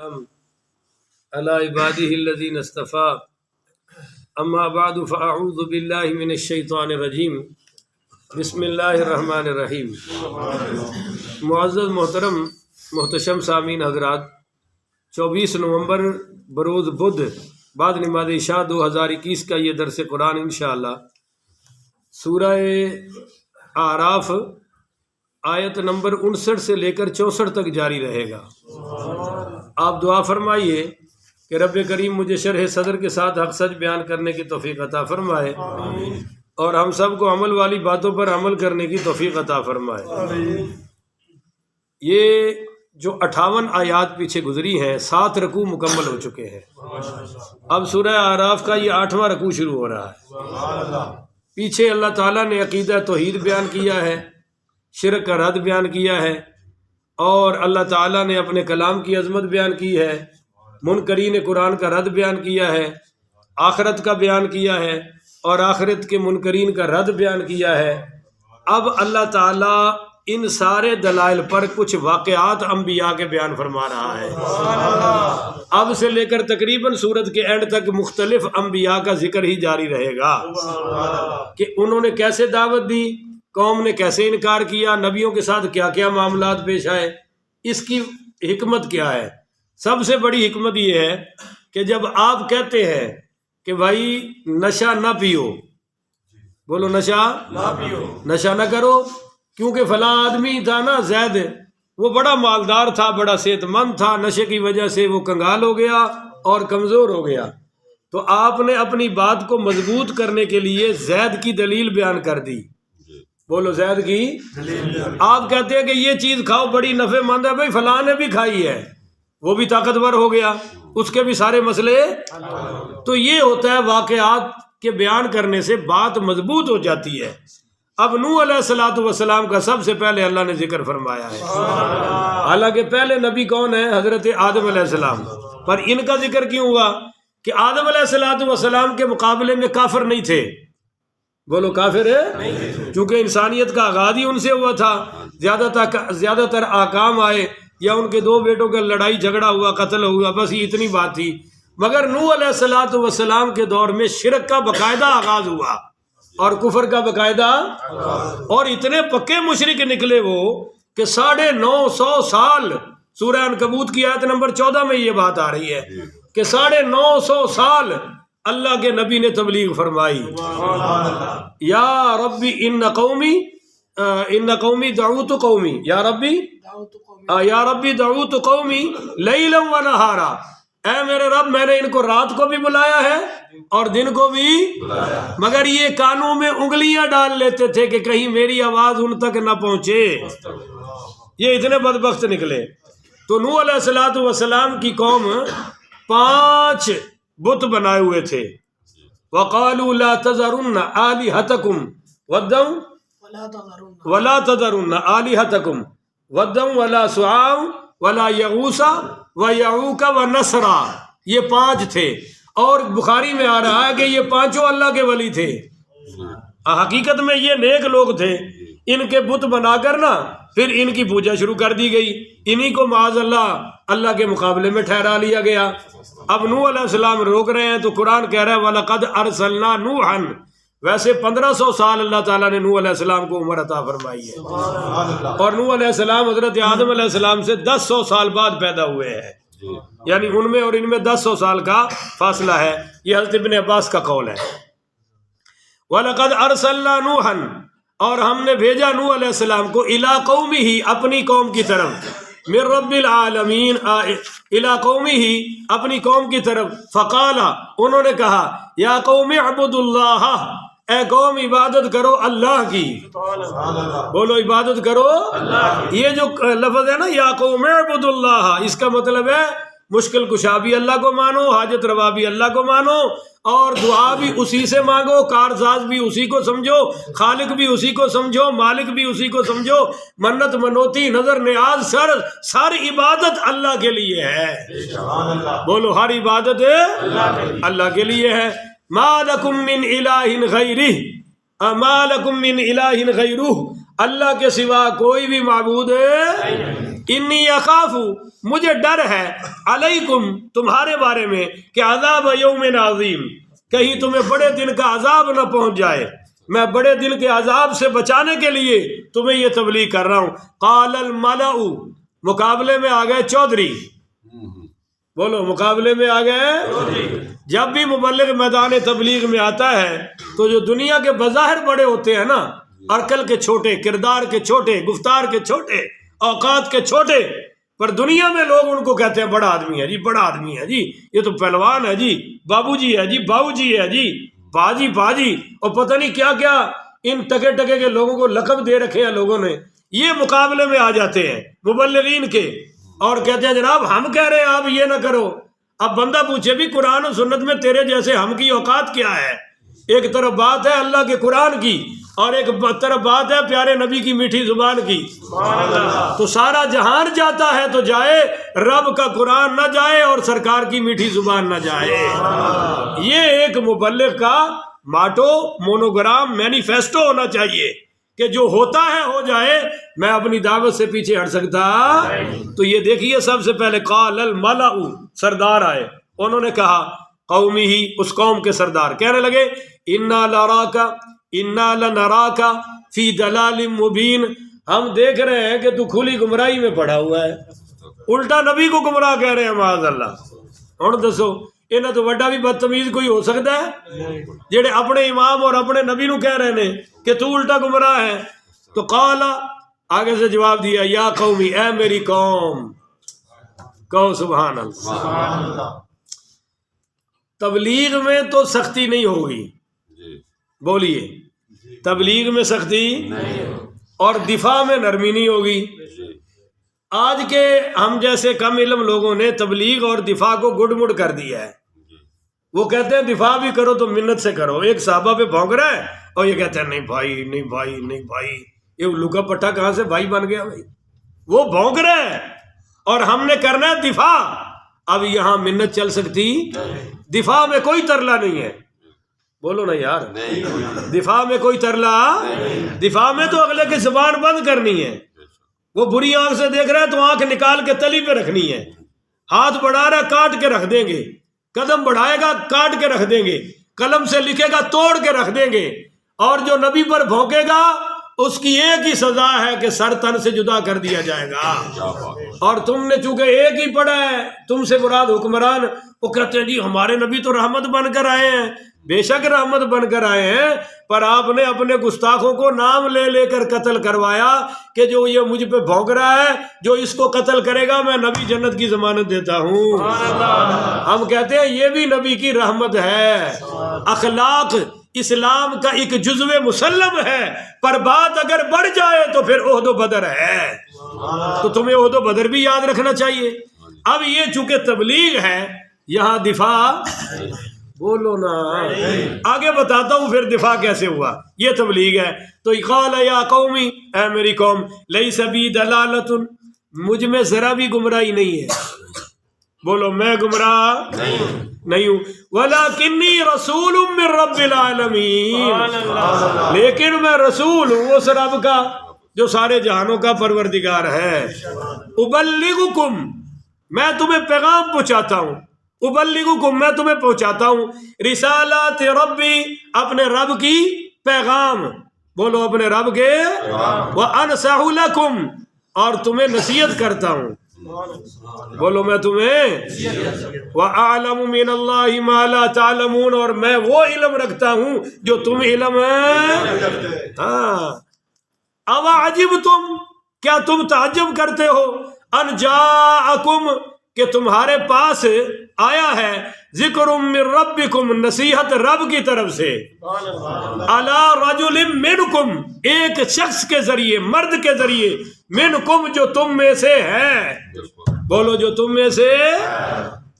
على عباده الذين اصطفى اما بعد فاعوذ بالله من الشیطان الرجیم بسم اللہ الرحمن الرحیم۔ معزز محترم محتشم سامعین حضرات، 24 نومبر بروز بدھ بعد نماز عشاء 2021 کا یہ درس قرآن انشاءاللہ سورہ اعراف آیت نمبر 59 سے لے کر 64 تک جاری رہے گا۔ آپ دعا فرمائیے کہ رب کریم مجھے شرح صدر کے ساتھ حق سچ بیان کرنے کی توفیق عطا فرمائے اور ہم سب کو عمل والی باتوں پر عمل کرنے کی توفیق عطا فرمائے۔ یہ جو 58 آیات پیچھے گزری ہیں، 7 رکوع مکمل ہو چکے ہیں۔ اب سورہ اعراف کا یہ 8واں رکوع شروع ہو رہا ہے۔ پیچھے اللہ تعالیٰ نے عقیدہ توحید بیان کیا ہے، شرک کا رد بیان کیا ہے، اور اللہ تعالیٰ نے اپنے کلام کی عظمت بیان کی ہے، منکرین قرآن کا رد بیان کیا ہے، آخرت کا بیان کیا ہے اور آخرت کے منکرین کا رد بیان کیا ہے۔ اب اللہ تعالیٰ ان سارے دلائل پر کچھ واقعات انبیاء کے بیان فرما رہا ہے۔ اب سے لے کر تقریباً سورت کے اینڈ تک مختلف انبیاء کا ذکر ہی جاری رہے گا کہ انہوں نے کیسے دعوت دی، قوم نے کیسے انکار کیا، نبیوں کے ساتھ کیا کیا معاملات پیش آئے، اس کی حکمت کیا ہے۔ سب سے بڑی حکمت یہ ہے کہ جب آپ کہتے ہیں کہ بھائی نشہ نہ پیو، بولو نشہ نہ پیو، نشہ نہ کرو، کیونکہ فلاں آدمی تھا نا زید، وہ بڑا مالدار تھا، بڑا صحت مند تھا، نشے کی وجہ سے وہ کنگال ہو گیا اور کمزور ہو گیا، تو آپ نے اپنی بات کو مضبوط کرنے کے لیے زید کی دلیل بیان کر دی۔ بولو زید کی دلیل۔ آپ کہتے ہیں کہ یہ چیز کھاؤ بڑی نفع مند ہے، بھائی فلاں نے بھی کھائی ہے، وہ بھی طاقتور ہو گیا، اس کے بھی سارے مسئلے۔ تو یہ ہوتا ہے واقعات کے بیان کرنے سے بات مضبوط ہو جاتی ہے۔ اب نوح علیہ السلام کا سب سے پہلے اللہ نے ذکر فرمایا ہے، حالانکہ پہلے نبی کون ہے؟ حضرت آدم علیہ السلام، پر ان کا ذکر کیوں ہوا کہ آدم علیہ السلام کے مقابلے میں کافر نہیں تھے۔ بولو کافر ہے، چونکہ انسانیت کا آغاز ہی ان سے ہوا تھا، زیادہ تر احکام آئے یا ان کے 2 بیٹوں کا لڑائی جھگڑا ہوا، قتل ہوا، بس یہ اتنی بات تھی۔ مگر نوح علیہ السلام کے دور میں شرک کا باقاعدہ آغاز ہوا اور کفر کا باقاعدہ، اور اتنے پکے مشرک نکلے وہ کہ 950 سال، سورہ عنکبوت کی آیت نمبر 14 میں یہ بات آ رہی ہے کہ 950 سال اللہ کے نبی نے تبلیغ فرمائی۔ یا ربی ان قومی دعوت قومی، یا ربی دعوت قومی لیلا و نہارا، اے میرے رب میں نے ان کو رات کو بھی بلایا ہے اور دن کو بھی، مگر یہ کانوں میں انگلیاں ڈال لیتے تھے کہ کہیں میری آواز ان تک نہ پہنچے۔ یہ اتنے بدبخت نکلے۔ تو نوح علیہ السلام کی قوم 5 بت بنائے ہوئے تھے۔ وَقَالُوا لَا تَذَرُنَّ آلِهَتَكُمْ وَدًّا وَلَا تَذَرُنَّ آلِهَتَكُمْ وَدًّا وَلَا سُوَاعًا وَلَا يَغُوثَ وَيَعُوقَ وَنَسْرًا، یہ 5 تھے، اور بخاری میں آ رہا ہے کہ یہ 5 اللہ کے ولی تھے۔ حقیقت میں یہ نیک لوگ تھے، ان کے بت بنا کر نا پھر ان کی پوجا شروع کر دی گئی، انہی کو معاذ اللہ کے مقابلے میں ٹھہرا لیا گیا۔ اب نوح علیہ السلام روک رہے ہیں تو قرآن کہہ رہا ہے وَلَقَدْ أَرْسَلْنَا نُوحًا، ویسے 1500 سال اللہ تعالیٰ نے نوح علیہ السلام کو عمر عطا فرمائی ہے، اور نوح علیہ السلام حضرت آدم علیہ السلام سے 100 سال بعد پیدا ہوئے ہیں، یعنی ان میں اور ان میں 100 سال کا فاصلہ ہے۔ یہ حضرت ابن عباس کا قول ہے۔ وَلَقَدْ أَرْسَلْنَا نُوحًا، اور ہم نے بھیجا نوح علیہ السلام کو اِلَىٰ قَوْمِهِ، اپنی قوم کی طرف، من رب العالمین، اِلَىٰ قَوْمِهِ، اپنی قوم کی طرف، فَقَالَ، انہوں نے کہا، یا قوم اعبدوا اللہ، اے قوم عبادت کرو اللہ کی۔ بولو عبادت کرو اللہ کی۔ یہ جو لفظ ہے نا یا قوم اعبدوا اللہ، اس کا مطلب ہے مشکل کشا بھی اللہ کو مانو، حاجت روا بھی اللہ کو مانو، اور دعا بھی اسی سے مانگو، کارساز بھی اسی کو سمجھو، خالق بھی اسی کو سمجھو، مالک بھی اسی کو سمجھو، منت منوتی نظر نیاز سر عبادت اللہ کے لیے ہے۔ بولو ہر عبادت اللہ کے لیے ہے۔ ما لکم من الہ غیرہ، ما لکم من الہ غیرہ، اللہ کے سوا کوئی بھی معبود ہے انی اخاف، مجھے ڈر ہے، علیکم تمہارے بارے میں، کہ عذاب یوم عظیم، کہیں تمہیں بڑے دن کا عذاب نہ پہنچ جائے، میں بڑے دن کے عذاب سے بچانے کے لیے تمہیں یہ تبلیغ کر رہا ہوں۔ قال الملأ، مقابلے میں آ گئے چودھری، بولو مقابلے میں آ گئے۔ جب بھی مبلغ میدان تبلیغ میں آتا ہے تو جو دنیا کے بظاہر بڑے ہوتے ہیں نا، عقل کے چھوٹے، کردار کے چھوٹے، گفتار کے چھوٹے، اوقات کے چھوٹے، پر دنیا میں لوگ ان کو کہتے ہیں بڑا آدمی ہے جی، بڑا آدمی ہے جی، یہ تو پہلوان ہے جی، بابو جی ہے جی، باؤ جی ہے جی، باجی باجی، اور پتہ نہیں کیا کیا ان ٹکے ٹکے کے لوگوں کو لقب دے رکھے ہیں لوگوں نے۔ یہ مقابلے میں آ جاتے ہیں مبلغین کے اور کہتے ہیں جناب ہم کہہ رہے ہیں آپ یہ نہ کرو۔ اب بندہ پوچھے بھی قرآن و سنت میں تیرے جیسے ہم کی اوقات کیا ہے؟ ایک طرف بات ہے اللہ کے قرآن کی اور ایک طرف بات ہے پیارے نبی کی میٹھی زبان کی۔ تو سارا جہان جاتا ہے تو جائے، رب کا قرآن نہ جائے اور سرکار کی میٹھی زبان نہ جائے۔ یہ ایک مبلغ کا ماٹو، مونوگرام، مینیفیسٹو ہونا چاہیے کہ جو ہوتا ہے ہو جائے، میں اپنی دعوت سے پیچھے ہٹ سکتا۔ تو یہ دیکھیے سب سے پہلے قال الملأ، سردار آئے، انہوں نے کہا قومی ہی، اس قوم کے سردار کہنے لگے انا لنراک فی دلال مبین، ہم دیکھ رہے ہیں کہ تو کھلی گمراہی میں پڑا ہوا ہے۔ الٹا نبی کو گمراہ کہہ رہے ہیں معاذ اللہ۔ ہن دسو انہاں تو وڈا بھی بدتمیز کوئی ہو سکتا ہے جڑے اپنے امام اور اپنے نبی نو کہہ رہے ہیں کہ تو الٹا گمراہ ہے؟ تو قال، آگے سے جواب دیا یا قومی، اے میری قوم، کہو سبحان اللہ۔ تبلیغ میں تو سختی نہیں ہوگی، بولیے تبلیغ میں سختی اور دفاع میں نرمی نہیں ہوگی۔ آج کے ہم جیسے کم علم لوگوں نے تبلیغ اور دفاع کو گڈ مڈ کر دیا ہے۔ وہ کہتے ہیں دفاع بھی کرو تو منت سے کرو۔ ایک صحابہ پہ بھونک رہا ہے اور یہ کہتے ہیں نہیں بھائی نہیں بھائی نہیں بھائی، یہ لکا پٹھا کہاں سے بھائی بن گیا بھائی؟ وہ بھونک رہے ہیں اور ہم نے کرنا ہے دفاع۔ اب یہاں منت چل سکتی؟ دفاع میں کوئی ترلا نہیں ہے، بولو نا یار، دفاع میں کوئی ترلا، دفاع میں تو اگلے کی زبان بند کرنی ہے۔ وہ بری آنکھ سے دیکھ رہا ہے تو آنکھ نکال کے تلی پہ رکھنی ہے، ہاتھ بڑھا رہا ہے کاٹ کے رکھ دیں گے، قدم بڑھائے گا کاٹ کے رکھ دیں گے، قلم سے لکھے گا توڑ کے رکھ دیں گے، اور جو نبی پر بھونکے گا اس کی ایک ہی سزا ہے کہ سر تن سے جدا کر دیا جائے گا۔ اور تم نے چونکہ ایک ہی پڑھا ہے، تم سے مراد حکمران، وہ کہتے ہیں جی ہمارے نبی تو رحمت بن کر آئے ہیں۔ بے شک رحمت بن کر آئے ہیں، پر آپ نے اپنے گستاخوں کو نام لے لے کر قتل کروایا کہ جو یہ مجھ پہ بھونک رہا ہے، جو اس کو قتل کرے گا میں نبی جنت کی ضمانت دیتا ہوں۔ ہم کہتے ہیں یہ بھی نبی کی رحمت ہے۔ اخلاق اسلام کا ایک جزو مسلم ہے، پر بات اگر بڑھ جائے تو پھر عہد و بدر ہے۔ تو تمہیں عہد و بدر بھی یاد رکھنا چاہیے۔ اب یہ چونکہ تبلیغ ہے، یہاں دفاع، بولو نا، آگے بتاتا ہوں پھر دفاع کیسے ہوا۔ یہ تبلیغ ہے۔ تو قال یا قومی، اے میری قوم، لیس بی دلالۃ، مجھ میں ذرا بھی گمراہی نہیں ہے، بولو میں گمراہ نہیں ہوں، ولیکنی رسول من رب العالمین، لیکن میں رسول ہوں اس رب کا جو سارے جہانوں کا پروردگار ہے۔ ابلغکم، میں تمہیں پیغام پہنچاتا ہوں، ابلغکم، میں تمہیں پہنچاتا ہوں، رسالات ربی، اپنے رب کی پیغام، بولو اپنے رب کے، وانصح لکم، اور تمہیں نصیحت کرتا ہوں، بولو میں تمہیں، وَأَعْلَمُ مِنَ اللَّهِ مَا لَا تَعْلَمُونَ، اور میں وہ علم رکھتا ہوں جو تم علم ہے۔ ہاں، اَوَعَجِبْتُمْ، کیا تم تعجب کرتے ہو، ان جاءکم، کہ تمہارے پاس آیا ہے، ذکر من ربکم، نصیحت رب کی طرف سے، علی رجل منکم، ایک شخص کے ذریعے، مرد کے ذریعے، منکم، جو تم میں سے ہے، بولو جو تم میں سے۔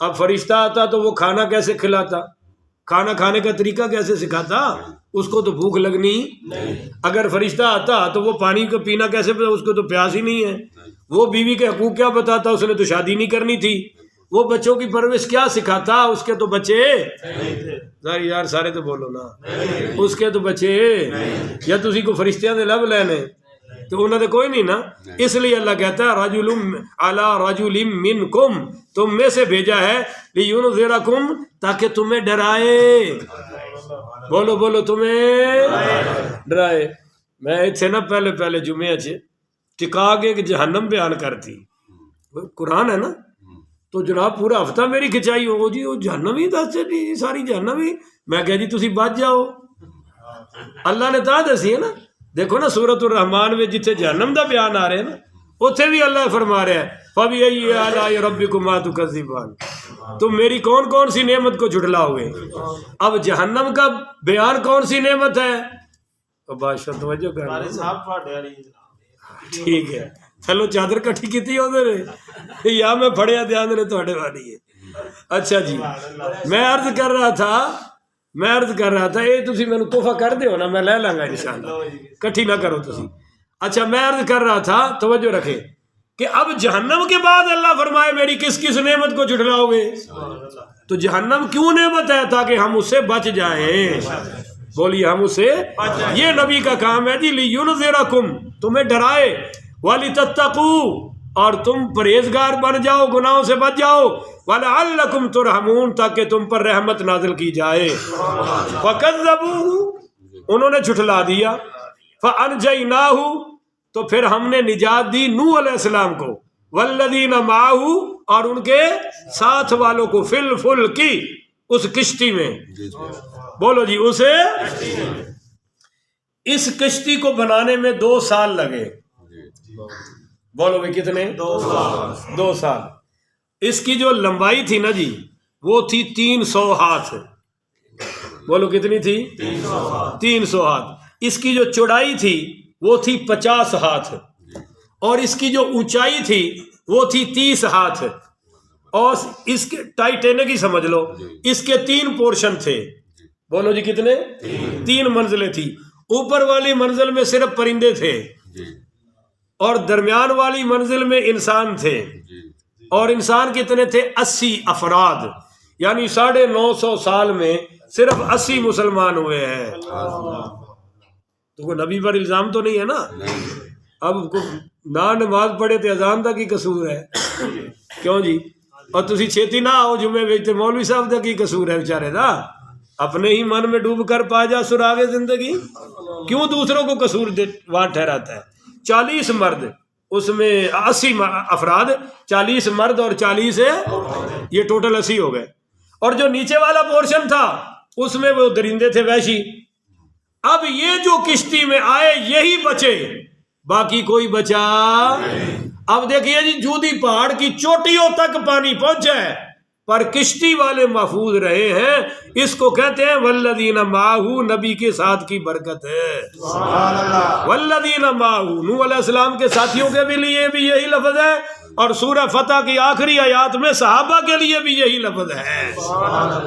اب فرشتہ آتا تو وہ کھانا کیسے کھلاتا، کھانا کھانے کا طریقہ کیسے سکھاتا؟ اس کو تو بھوک لگنی، اگر فرشتہ آتا تو وہ پانی کو پینا کیسے، اس کو تو پیاس ہی نہیں ہے۔ وہ بیوی کے حقوق کیا بتاتا، اس نے تو شادی نہیں کرنی تھی۔ وہ بچوں کی پرورش کیا سکھاتا، اس کے تو بچے، یار سارے تو بولو نا، اس کے تو بچے، یا تسی کو فرشتیاں دے لب لینے، تو انہوں نے کوئی نہیں نا. اس لیے اللہ کہتا ہے رجل علی رجل منکم، تم میں سے بھیجا ہے لینذرکم، تاکہ تمہیں ڈرائے. بولو بولو تمہیں ڈرائے. میں اتنے نا پہلے جمعے اچھے ٹکا کے جہنم بیان کرتی، قرآن ہے نا، تو جناب پورا ہفتہ میری کھچائی ہو جی وہ جہنم ہی دس جی ساری جہنم ہی. میں کہا جی تسی بچ جاؤ. اللہ نے تا دسی ہے نا. دیکھو نا سورۃ الرحمان میں جتنے جہنم دا بیان آ رہے ہیں نا، اتنے بھی اللہ فرما رہا ہے فَبِأَيِّ آلَاءِ رَبِّكُمَا تُكَذِّبَانِ، تم میری کون کون سی نعمت کو جھٹلاؤ گے. اب جہنم کا بیان کون سی نعمت ہے؟ تو بادشاہ توجہ کر، ٹھیک ہے چلو چادر کٹھی کیتی ادھر یا میں پڑھیا دھیان نے تھوڑے والی ہے. اچھا جی میں عرض کر رہا تھا یہ تسی میں تحفہ کر دیو نا، میں لے لاں گا انشاءاللہ، کٹھی نہ کرو تسی. اچھا میں عرض کر رہا تھا، توجہ رکھے کہ اب جہنم کے بعد اللہ فرمائے میری کس کس نعمت کو جھٹلاؤ گے. تو جہنم کیوں نعمت ہے؟ تاکہ ہم اس سے بچ جائیں. بولیے ہم اس سے، یہ نبی کا کام ہے جی. لِيُنذِرَكُمْ، تمہیں ڈرائے، وَلِتَتَّقُوا، اور تم پرہیزگار بن جاؤ، گناہوں سے بچ جاؤ، وَلَعَلَّكُمْ تُرْحَمُونَ، تاکہ تم پر رحمت نازل کی جائے. فَكَذَّبُوهُ، انہوں نے جھٹلا دیا. فَأَنْجَيْنَاهُ، تو پھر ہم نے نجات دی نوح علیہ السلام کو، وَالَّذِينَ مَعَهُ، اور ان کے ساتھ والوں کو، فِي الْفُلْكِ، اس کشتی میں. بولو جی اسے، اس کشتی کو بنانے میں 2 سال لگے. بولو بھائی کتنے؟ 2 سال. اس کی جو لمبائی تھی نا جی وہ تھی 300 ہاتھ. بولو کتنی تھی؟ 300 ہاتھ. اس کی جو چوڑائی تھی وہ تھی 50 ہاتھ، اور اس کی جو اونچائی تھی وہ تھی 30 ہاتھ. اور اس کے ٹائٹینک ہی سمجھ لو، اس کے 3 پورشن تھے. بولو جی کتنے؟ 3 منزلیں تھی. اوپر والی منزل میں صرف پرندے تھے، اور درمیان والی منزل میں انسان تھے. اور انسان کتنے تھے؟ 80 افراد. یعنی 950 سال میں صرف 80 مسلمان ہوئے ہیں. تو کوئی نبی پر الزام تو نہیں ہے نا. اب نہ نماز پڑھے تو اذان دا کی قصور ہے؟ کیوں جی؟ اور تسی چھیتی نہ آؤ جمعے ویچتے مولوی صاحب دا کی قصور ہے بیچارے دا؟ اپنے ہی من میں ڈوب کر پا جا سراغ زندگی، کیوں دوسروں کو قصور وہاں ٹھہراتا ہے؟ 40 مرد، اس میں 80 افراد، 40 مرد اور 40 یہ ٹوٹل 80 ہو گئے. اور جو نیچے والا پورشن تھا اس میں وہ درندے تھے وحشی. اب یہ جو کشتی میں آئے یہی بچے، باقی کوئی بچا. اب دیکھیے جی جودی پہاڑ کی چوٹیوں تک پانی پہنچا ہے پر کشتی والے محفوظ رہے ہیں. اس کو کہتے ہیں والذین معہ، نبی کے ساتھ کی برکت ہے. والذین معہ، نوح علیہ السلام کے ساتھیوں کے بھی لیے بھی یہی لفظ ہے، اور سورہ فتح کی آخری آیات میں صحابہ کے لیے بھی یہی لفظ ہے.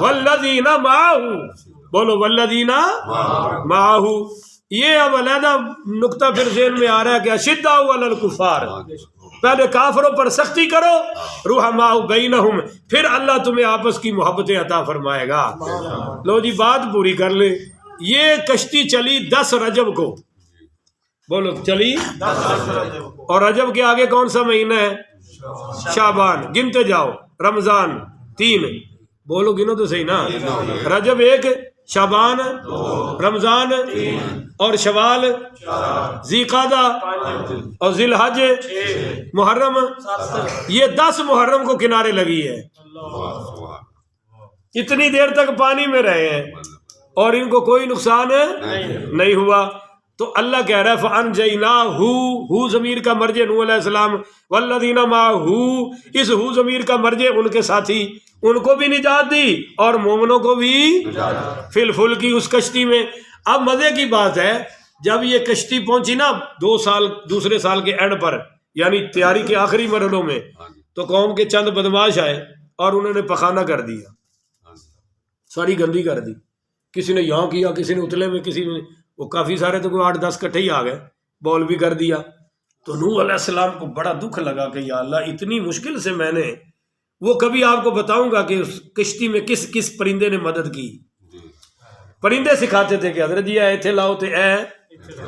والذین معہ، بولو والذین معہ. یہ اب علیحدہ نقطہ پھر ذہن میں آ رہا ہے کہ اشداء علی الکفار، پہلے کافروں پر سختی کرو، رحماء بینہم، پھر اللہ تمہیں آپس کی محبتیں عطا فرمائے گا. لو جی بات پوری کر لے. یہ کشتی چلی 10 رجب کو. بولو چلی 10 رجب، اور رجب کے آگے کون سا مہینہ ہے؟ شعبان. گنتے جاؤ، رمضان 3، بولو گنو تو صحیح نا. رجب 1، شعبان، رمضان اور شوال، ذی قعدہ اور ذی الحج، محرم. یہ 10 محرم کو کنارے لگی ہے. اتنی دیر تک پانی میں رہے ہیں اور ان کو کوئی نقصان نہیں ہوا. تو اللہ کہہ رہا ہے فَأَنْجَيْنَاهُ، ضمیر کا مرجع نوح علیہ السلام، وَالَّذِينَ مَعَهُ، اس ہو ضمیر کا مرجع ان کے ساتھی، ان کو بھی نجات دی اور مومنوں کو بھی فی الفلک کی، اس کشتی میں. اب مزے کی بات ہے جب یہ کشتی پہنچی نا 2 سال دوسرے سال کے اینڈ پر، یعنی تیاری کے آخری مرحلوں میں، تو قوم کے چند بدماش آئے اور انہوں نے پخانہ کر دیا، ساری گندی کر دی. کسی نے یہاں کیا، کسی نے اتلے میں، کسی نے وہ کافی سارے تو کوئی 8-10 کٹھے ہی آ گئے، بول بھی کر دیا. تو نوح علیہ السلام کو بڑا دکھ لگا کہ یا اللہ اتنی مشکل سے میں نے، وہ کبھی آپ کو بتاؤں گا کہ اس کشتی میں کس کس پرندے نے مدد کی. پرندے سکھاتے تھے کہ حضرت جی اے تھے لاؤ تے اے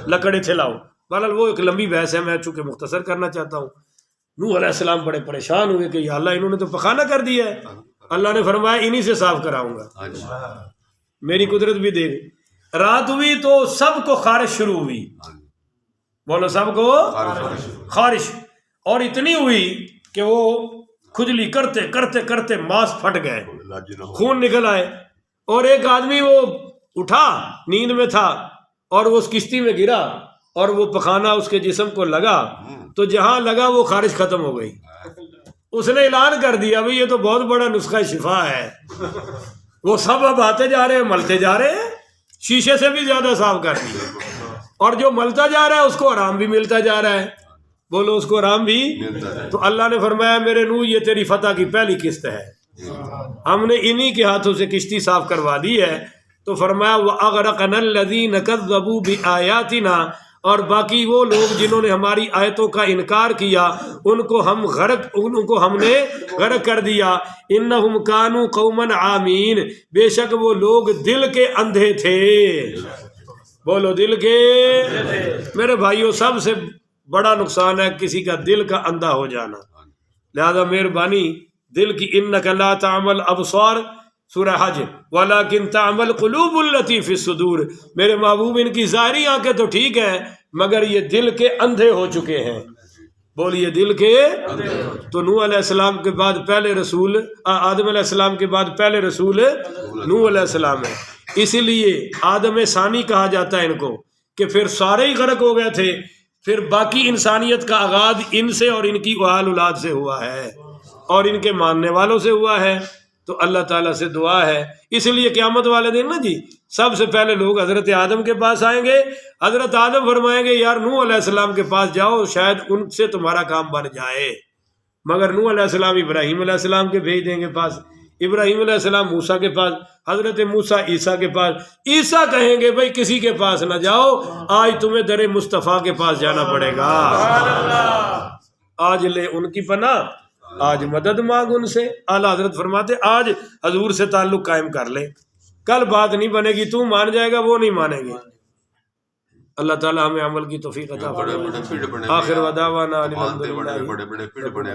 لکڑ اتھے لاؤ، بہرحال وہ ایک لمبی بحث ہے، میں چونکہ مختصر کرنا چاہتا ہوں۔ نوح علیہ السلام بڑے پریشان ہوئے کہ یا اللہ انہوں نے تو پخانہ کر دیا ہے۔ اللہ نے فرمایا انہی سے صاف کراؤں گا، میری قدرت بھی دے گی۔ رات ہوئی تو سب کو خارش شروع ہوئی، بولو سب کو خارش، اور اتنی ہوئی کہ وہ کھجلی کرتے کرتے کرتے ماس پھٹ گئے، خون نکل آئے، اور ایک آدمی وہ اٹھا، نیند میں تھا، اور وہ اس کشتی میں گرا اور وہ پخانہ اس کے جسم کو لگا، تو جہاں لگا وہ خارش ختم ہو گئی۔ اس نے اعلان کر دیا بھئی یہ تو بہت بڑا نسخہ شفا ہے۔ وہ سب اب آتے جا رہے ہیں، ملتے جا رہے ہیں، شیشے سے بھی زیادہ صاف کر دیا، اور جو ملتا جا رہا ہے اس کو آرام بھی ملتا جا رہا ہے، بولو اس کو آرام بھی۔ تو اللہ نے فرمایا میرے نوح یہ تیری فتح کی پہلی قسط ہے، ہم نے انہی کے ہاتھوں سے کشتی صاف کروا دی ہے۔ تو فرمایا وَأَغْرَقْنَا الَّذِينَ كَذَّبُوا بِآيَاتِنَا، اور باقی وہ لوگ جنہوں نے ہماری آیتوں کا انکار کیا ان کو ہم نے غرق کر دیا۔ إِنَّهُمْ كَانُوا قَوْمًا عَامِينَ، بے شک وہ لوگ دل کے اندھے تھے، بولو دل کے۔ میرے بھائیوں سب سے بڑا نقصان ہے کسی کا دل کا اندھا ہو جانا، لہذا مہربانی دل کی إِنَّكَ لَا تَعْمَى الْأَبْصَارَ سورہ حج وَلَكِنْ تَعْمَى الْقُلُوبُ الَّتِي فِي الصُّدُورِ، میرے محبوب ان کی ظاہری آنکھیں تو ٹھیک ہیں مگر یہ دل کے اندھے ہو چکے ہیں، بولیے دل کے۔ تو نوح علیہ السلام کے بعد پہلے رسول، آدم علیہ السلام کے بعد پہلے رسول نوح علیہ السلام ہے، اسی لیے آدم ثانی کہا جاتا ہے ان کو، کہ پھر سارے ہی غرق ہو گئے تھے، پھر باقی انسانیت کا آغاز ان سے اور ان کی اہل اولاد سے ہوا ہے اور ان کے ماننے والوں سے ہوا ہے۔ تو اللہ تعالیٰ سے دعا ہے، اس لیے قیامت والے دن نا جی سب سے پہلے لوگ حضرت آدم کے پاس آئیں گے، حضرت آدم فرمائیں گے یار نوح علیہ السلام کے پاس جاؤ شاید ان سے تمہارا کام بن جائے، مگر نوح علیہ السلام ابراہیم علیہ السلام کے بھیج دیں گے پاس، ابراہیم علیہ السلام موسیٰ کے پاس، حضرت موسیٰ عیسیٰ کے پاس، عیسیٰ کہیں گے بھائی کسی کے پاس نہ جاؤ، آج تمہیں در مصطفیٰ کے پاس جانا پڑے گا، آج لے ان کی پناہ، آج مدد مانگ ان سے۔ اعلیٰ حضرت فرماتے آج حضور سے تعلق قائم کر لے، کل بات نہیں بنے گی، تو مان جائے گا وہ نہیں مانیں گے۔ اللہ تعالی ہمیں عمل کی توفیق عطا فرمائے۔ آخر ودعوانا الحمدللہ۔